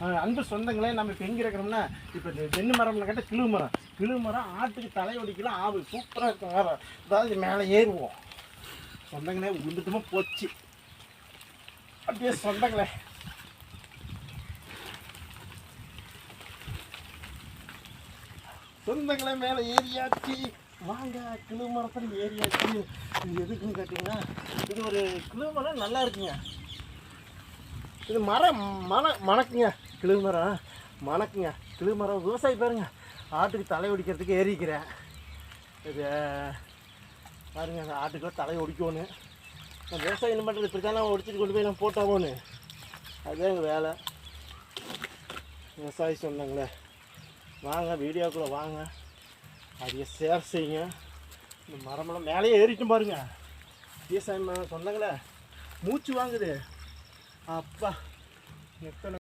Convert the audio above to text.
அன்பு சொந்தங்களே, நம்ம இப்போ எங்கே இருக்கிறோம்னா, இப்போ தென்னை மரம்னு கேட்டால் கிழு மரம் ஆட்டுக்கு தலையொடிக்கலாம் ஆவு சூப்பராக இருக்கும். வேறு அதாவது மேலே ஏறுவோம் சொந்தங்களே, உளுந்துட்டுமா போச்சு அப்படியே சொந்தங்களே. சொந்தங்களே மேலே ஏறியாச்சு, வாங்க கிழு மரத்தில் ஏறியாச்சு. இது எதுக்குன்னு கேட்டிங்கன்னா, இது ஒரு கிழு மரம் நல்லா இருக்குங்க. இது மரம் மணக்குங்க, கிழு மரம் மணக்குங்க. கிழு மரம் விவசாயி பாருங்க, ஆட்டுக்கு தலை ஒடிக்கிறதுக்கு ஏறிக்கிறேன். இது பாருங்க, அந்த ஆட்டுக்குள்ள தலை ஒடிக்கணும். விவசாயம் என்ன பண்ணுறது, இப்படி தானே ஒடிச்சிட்டு கொண்டு போய் நான் போட்டாவோன்னு, அதுதான் எங்கள் வேலை. விவசாயி சொன்னாங்களே, வாங்க வீடியோக்குள்ளே வாங்க, அதிக ஷேர் செய்யுங்க. இந்த மரமெல்லாம் மேலேயே ஏறிட்டும் பாருங்க. விவசாயம் சொன்னாங்களே, மூச்சு வாங்குது அப்பா எத்தனை